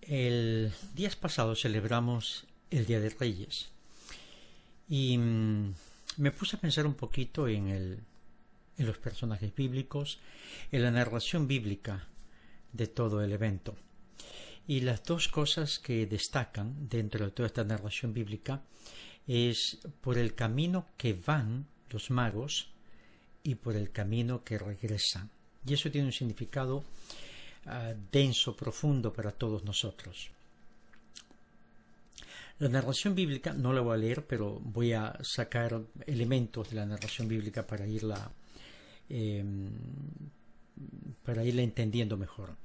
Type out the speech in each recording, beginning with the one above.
El día pasado celebramos el Día de Reyes y me puse a pensar un poquito en los personajes bíblicos, en la narración bíblica de todo el evento. Y las dos cosas que destacan dentro de toda esta narración bíblica es por el camino que van los magos y por el camino que regresan. Y eso tiene un significado denso, profundo para todos nosotros. La narración bíblica no la voy a leer, pero voy a sacar elementos de la narración bíblica para irla entendiendo mejor.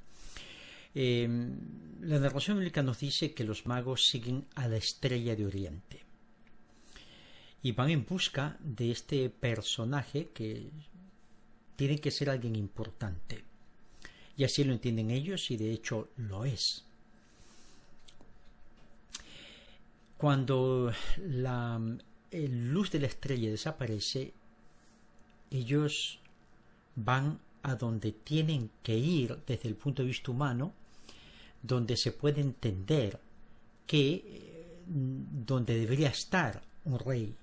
La narración bíblica nos dice que los magos siguen a la estrella de Oriente y van en busca de este personaje que tiene que ser alguien importante. Y así lo entienden ellos, y de hecho lo es. Cuando la luz de la estrella desaparece, ellos van a donde tienen que ir desde el punto de vista humano, donde se puede entender que donde debería estar un rey,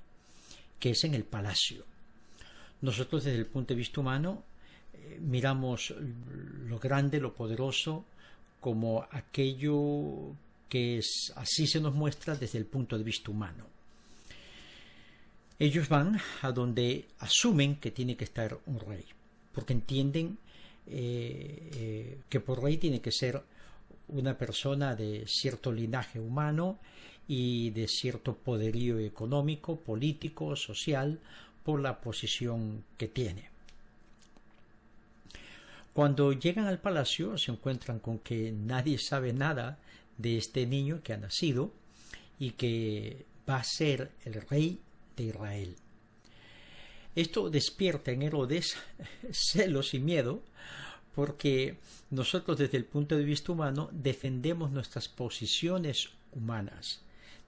que es en el palacio. Nosotros desde el punto de vista humano miramos lo grande, lo poderoso, como aquello que así se nos muestra desde el punto de vista humano. Ellos van a donde asumen que tiene que estar un rey, porque entienden que por rey tiene que ser una persona de cierto linaje humano y de cierto poderío económico, político, social, por la posición que tiene. Cuando llegan al palacio se encuentran con que nadie sabe nada de este niño que ha nacido y que va a ser el rey de Israel. Esto despierta en Herodes celos y miedo, porque nosotros desde el punto de vista humano defendemos nuestras posiciones humanas,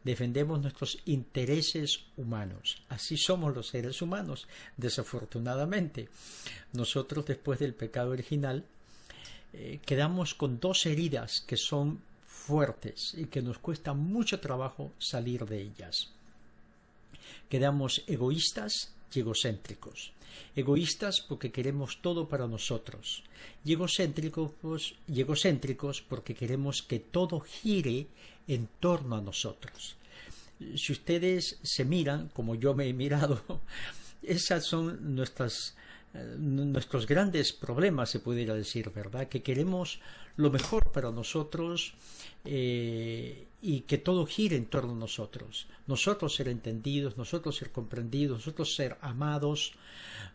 defendemos nuestros intereses humanos. Así somos los seres humanos, desafortunadamente. Nosotros, después del pecado original, quedamos con dos heridas que son fuertes y que nos cuesta mucho trabajo salir de ellas. Quedamos egoístas y egocéntricos. Egoístas porque queremos todo para nosotros, y egocéntricos porque queremos que todo gire en torno a nosotros. Si ustedes se miran, como yo me he mirado, esas son nuestros grandes problemas, se pudiera decir, ¿verdad? Que queremos lo mejor para nosotros y que todo gire en torno a nosotros. Nosotros ser entendidos, nosotros ser comprendidos, nosotros ser amados,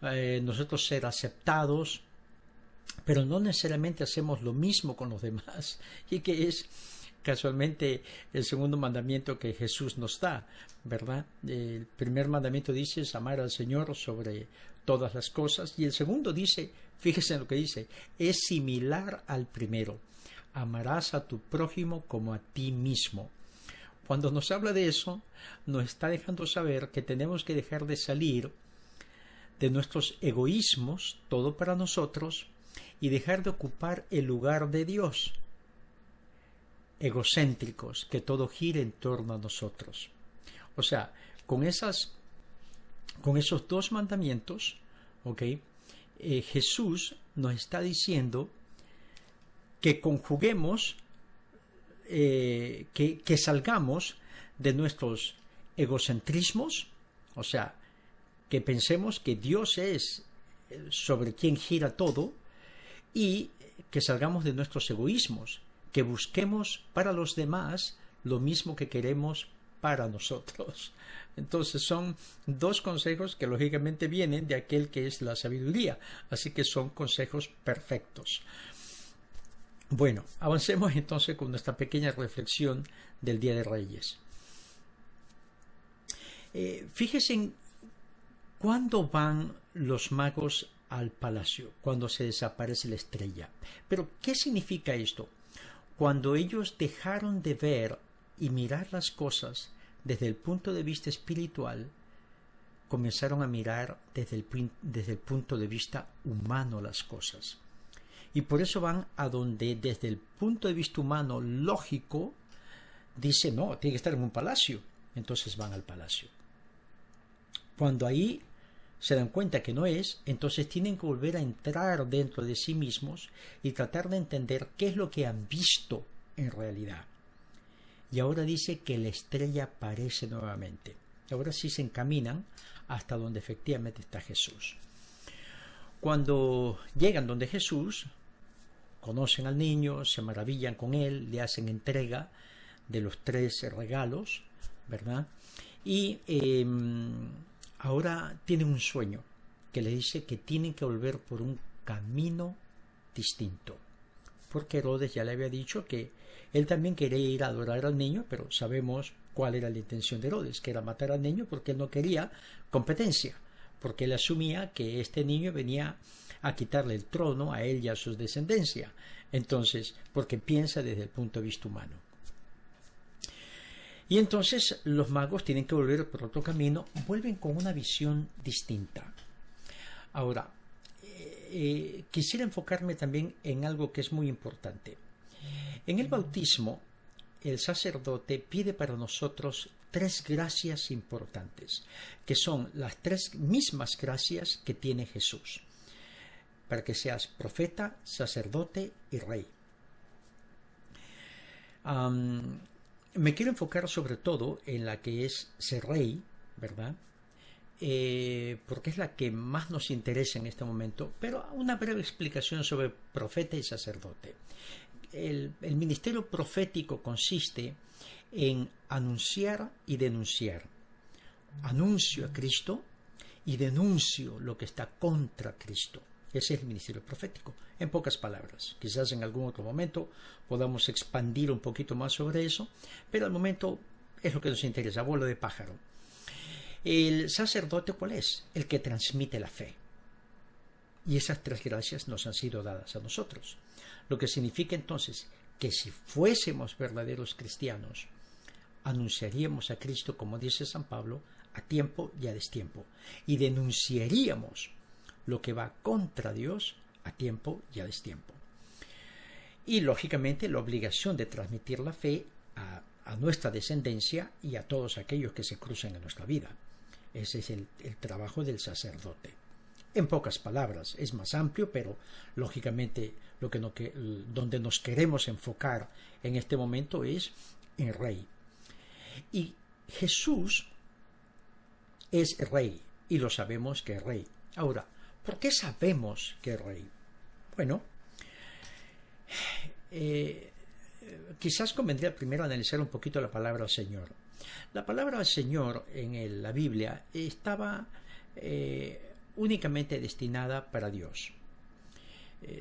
nosotros ser aceptados, pero no necesariamente hacemos lo mismo con los demás, y que es casualmente el segundo mandamiento que Jesús nos da, ¿verdad? El primer mandamiento dice es amar al Señor sobre todas las cosas, y el segundo dice, fíjese en lo que dice, es similar al primero: amarás a tu prójimo como a ti mismo. Cuando nos habla de eso, nos está dejando saber que tenemos que dejar de salir de nuestros egoísmos, todo para nosotros, y dejar de ocupar el lugar de Dios. Egocéntricos, que todo gire en torno a nosotros. O sea, con esos dos mandamientos, Jesús nos está diciendo que conjuguemos, que salgamos de nuestros egocentrismos, o sea, que pensemos que Dios es sobre quien gira todo, y que salgamos de nuestros egoísmos, que busquemos para los demás lo mismo que queremos para nosotros. Entonces son dos consejos que lógicamente vienen de aquel que es la sabiduría, así que son consejos perfectos. Bueno, avancemos entonces con nuestra pequeña reflexión del Día de Reyes. Fíjense en cuándo van los magos al palacio, cuando se desaparece la estrella. Pero, ¿qué significa esto? Cuando ellos dejaron de ver y mirar las cosas desde el punto de vista espiritual, comenzaron a mirar desde el punto de vista humano las cosas. Y por eso van a donde desde el punto de vista humano lógico dice, no, tiene que estar en un palacio. Entonces van al palacio. Cuando ahí se dan cuenta que no es, entonces tienen que volver a entrar dentro de sí mismos y tratar de entender qué es lo que han visto en realidad. Y ahora dice que la estrella aparece nuevamente. Ahora sí se encaminan hasta donde efectivamente está Jesús. Cuando llegan donde Jesús, conocen al niño, se maravillan con él, le hacen entrega de los 3 regalos, ¿verdad? Y ahora tienen un sueño que le dice que tienen que volver por un camino distinto. Porque Herodes ya le había dicho que él también quería ir a adorar al niño, pero sabemos cuál era la intención de Herodes, que era matar al niño porque él no quería competencia, porque él asumía que este niño venía a quitarle el trono a él y a su descendencia. Entonces, porque piensa desde el punto de vista humano. Y entonces los magos tienen que volver por otro camino, vuelven con una visión distinta. Ahora, quisiera enfocarme también en algo que es muy importante. En el bautismo, el sacerdote pide para nosotros 3 gracias importantes, que son las 3 mismas gracias que tiene Jesús, para que seas profeta, sacerdote y rey. Me quiero enfocar sobre todo en la que es ser rey, ¿verdad? Porque es la que más nos interesa en este momento, pero una breve explicación sobre profeta y sacerdote. El ministerio profético consiste en anunciar y denunciar. Anuncio a Cristo y denuncio lo que está contra Cristo. Ese es el ministerio profético, en pocas palabras. Quizás en algún otro momento podamos expandir un poquito más sobre eso, pero al momento es lo que nos interesa, vuelo de pájaro. El sacerdote, ¿cuál es? El que transmite la fe. Y esas 3 gracias nos han sido dadas a nosotros. Lo que significa entonces que si fuésemos verdaderos cristianos, anunciaríamos a Cristo, como dice San Pablo, a tiempo y a destiempo. Y denunciaríamos lo que va contra Dios a tiempo y a destiempo. Y lógicamente la obligación de transmitir la fe a nuestra descendencia y a todos aquellos que se cruzan en nuestra vida. Ese es el trabajo del sacerdote. En pocas palabras, es más amplio, pero lógicamente donde nos queremos enfocar en este momento es en rey. Y Jesús es rey, y lo sabemos que es rey. Ahora, ¿por qué sabemos que es rey? Bueno, quizás convendría primero analizar un poquito la palabra Señor. La palabra Señor en la Biblia estaba únicamente destinada para Dios.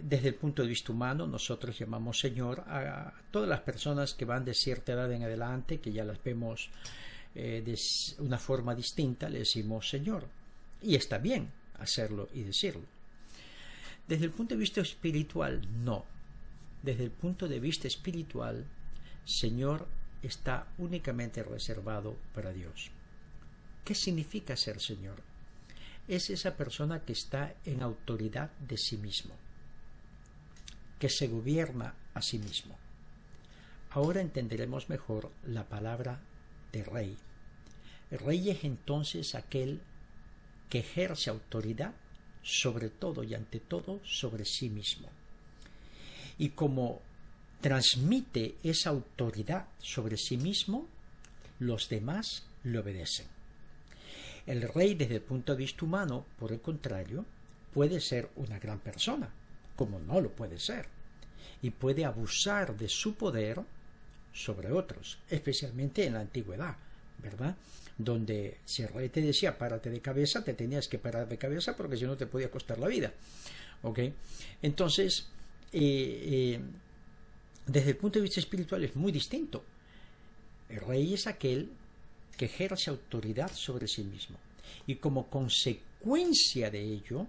Desde el punto de vista humano, nosotros llamamos Señor a todas las personas que van de cierta edad en adelante, que ya las vemos de una forma distinta, le decimos Señor. Y está bien hacerlo y decirlo. Desde el punto de vista espiritual, no. Desde el punto de vista espiritual, Señor está únicamente reservado para Dios. ¿Qué significa ser Señor? Es esa persona que está en autoridad de sí mismo, que se gobierna a sí mismo. Ahora entenderemos mejor la palabra de rey. El rey es entonces aquel que ejerce autoridad sobre todo y ante todo sobre sí mismo. Y como transmite esa autoridad sobre sí mismo, los demás le obedecen. El rey, desde el punto de vista humano, por el contrario, puede ser una gran persona, como no lo puede ser, y puede abusar de su poder sobre otros, especialmente en la antigüedad, ¿verdad? Donde si el rey te decía párate de cabeza, te tenías que parar de cabeza porque si no te podía costar la vida. ¿Ok? Entonces, desde el punto de vista espiritual es muy distinto. El rey es aquel que ejerce autoridad sobre sí mismo y como consecuencia de ello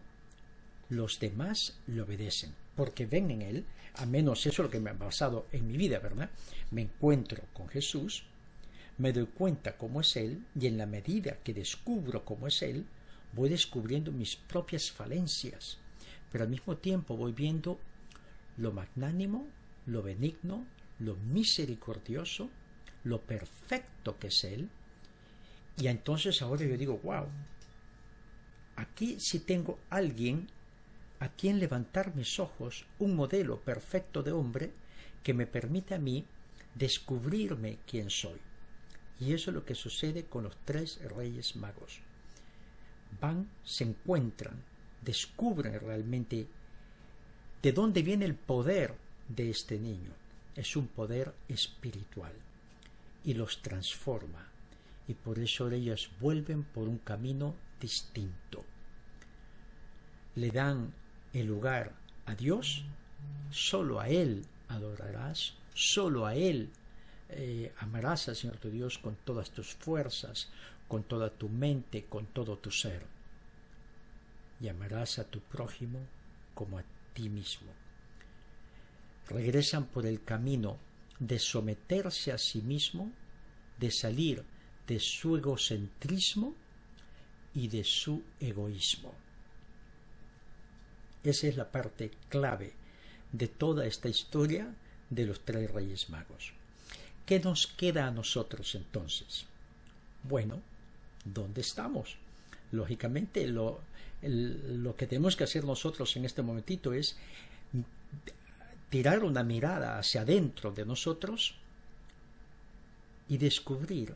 los demás le obedecen porque ven en él, a menos eso es lo que me ha pasado en mi vida, ¿verdad? Me encuentro con Jesús, me doy cuenta cómo es él y en la medida que descubro cómo es él voy descubriendo mis propias falencias, pero al mismo tiempo voy viendo lo magnánimo, lo benigno, lo misericordioso, lo perfecto que es Él. Y entonces ahora yo digo, wow, aquí sí tengo alguien a quien levantar mis ojos, un modelo perfecto de hombre que me permite a mí descubrirme quién soy. Y eso es lo que sucede con los 3 reyes magos. Van, se encuentran, descubren realmente de dónde viene el poder de este niño. Es un poder espiritual y los transforma. Y por eso ellos vuelven por un camino distinto. Le dan el lugar a Dios, solo a Él adorarás, solo a Él amarás al Señor tu Dios con todas tus fuerzas, con toda tu mente, con todo tu ser. Y amarás a tu prójimo como a ti mismo. Regresan por el camino de someterse a sí mismo, de salir de su egocentrismo y de su egoísmo. Esa es la parte clave de toda esta historia de los 3 reyes magos. ¿Qué nos queda a nosotros entonces? Bueno, ¿dónde estamos? Lógicamente, lo que tenemos que hacer nosotros en este momentito es tirar una mirada hacia adentro de nosotros y descubrir,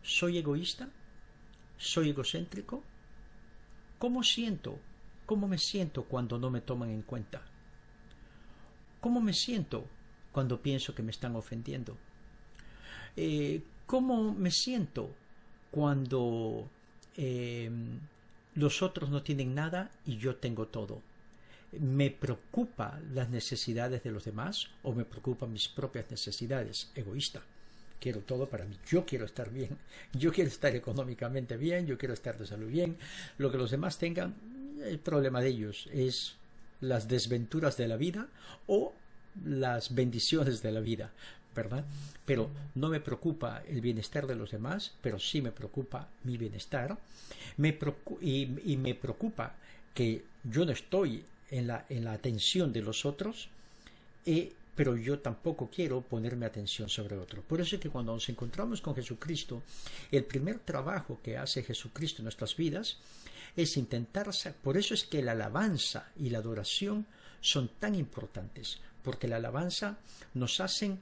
¿soy egoísta? ¿Soy egocéntrico? ¿Cómo me siento cuando no me toman en cuenta? ¿Cómo me siento cuando pienso que me están ofendiendo? ¿Cómo me siento cuando los otros no tienen nada y yo tengo todo? ¿Me preocupa las necesidades de los demás o me preocupan mis propias necesidades? Egoísta. Quiero todo para mí. Yo quiero estar bien. Yo quiero estar económicamente bien. Yo quiero estar de salud bien. Lo que los demás tengan, el problema de ellos es las desventuras de la vida o las bendiciones de la vida, ¿verdad? Pero no me preocupa el bienestar de los demás, pero sí me preocupa mi bienestar. Me preocupa que yo no estoy en la atención de los otros, pero yo tampoco quiero ponerme atención sobre otro. Por eso es que cuando nos encontramos con Jesucristo, el primer trabajo que hace Jesucristo en nuestras vidas es intentar, por eso es que la alabanza y la adoración son tan importantes, porque la alabanza nos hace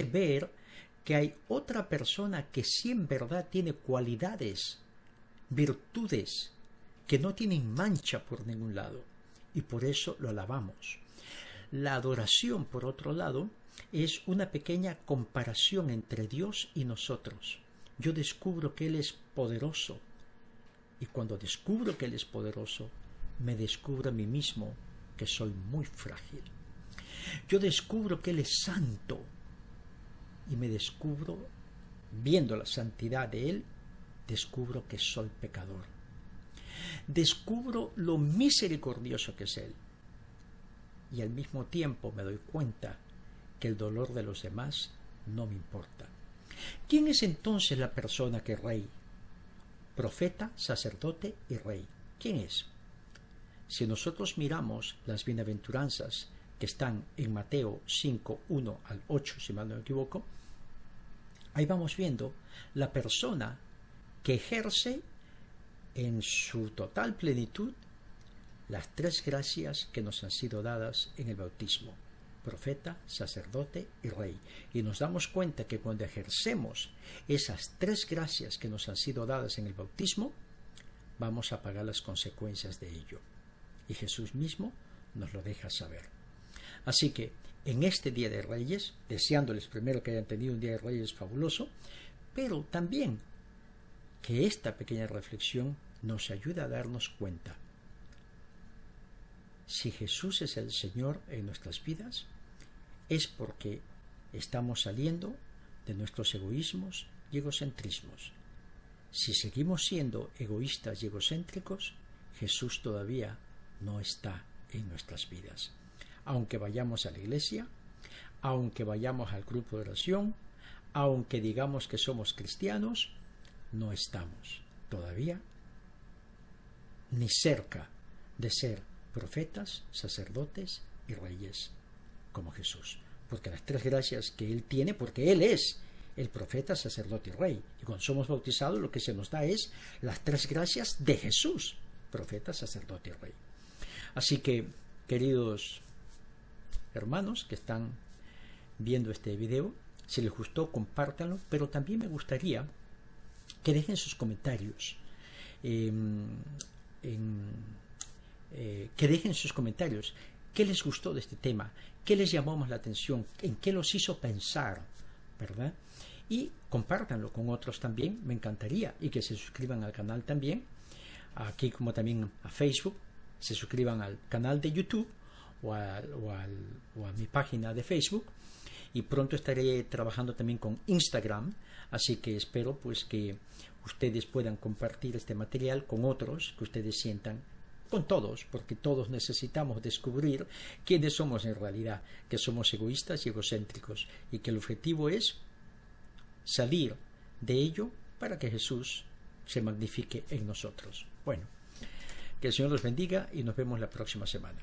ver que hay otra persona que sí en verdad tiene cualidades, virtudes, que no tienen mancha por ningún lado, y por eso lo alabamos. La adoración, por otro lado, es una pequeña comparación entre Dios y nosotros. Yo descubro que Él es poderoso, y cuando descubro que Él es poderoso, me descubro a mí mismo que soy muy frágil. Yo descubro que Él es santo, y me descubro, viendo la santidad de Él, descubro que soy pecador. Descubro lo misericordioso que es Él, y al mismo tiempo me doy cuenta que el dolor de los demás no me importa. ¿Quién es entonces la persona que es rey? Profeta, sacerdote y rey. ¿Quién es? Si nosotros miramos las bienaventuranzas que están en Mateo 5, 1 al 8, si mal no me equivoco, ahí vamos viendo la persona que ejerce en su total plenitud las 3 gracias que nos han sido dadas en el bautismo: profeta, sacerdote y rey. Y nos damos cuenta que cuando ejercemos esas 3 gracias que nos han sido dadas en el bautismo, vamos a pagar las consecuencias de ello. Y Jesús mismo nos lo deja saber. Así que en este Día de Reyes, deseándoles primero que hayan tenido un Día de Reyes fabuloso, pero también que esta pequeña reflexión nos ayude a darnos cuenta. Si Jesús es el Señor en nuestras vidas, es porque estamos saliendo de nuestros egoísmos y egocentrismos. Si seguimos siendo egoístas y egocéntricos, Jesús todavía no está en nuestras vidas. Aunque vayamos a la iglesia, aunque vayamos al grupo de oración, aunque digamos que somos cristianos, no estamos todavía ni cerca de ser profetas, sacerdotes y reyes como Jesús. Porque las tres gracias que Él tiene, porque Él es el profeta, sacerdote y rey. Y cuando somos bautizados, lo que se nos da es las tres gracias de Jesús, profeta, sacerdote y rey. Así que, queridos hermanos que están viendo este video, si les gustó, compártanlo, pero también me gustaría que dejen sus comentarios. Que dejen sus comentarios. ¿Qué les gustó de este tema? ¿Qué les llamó más la atención? ¿En qué los hizo pensar? ¿Verdad? Y compártanlo con otros también, me encantaría. Y que se suscriban al canal también, aquí como también a Facebook, se suscriban al canal de YouTube o a mi página de Facebook. Y pronto estaré trabajando también con Instagram, así que espero pues que ustedes puedan compartir este material con otros, que ustedes sientan, con todos, porque todos necesitamos descubrir quiénes somos en realidad, que somos egoístas y egocéntricos, y que el objetivo es salir de ello para que Jesús se magnifique en nosotros. Bueno, que el Señor los bendiga y nos vemos la próxima semana.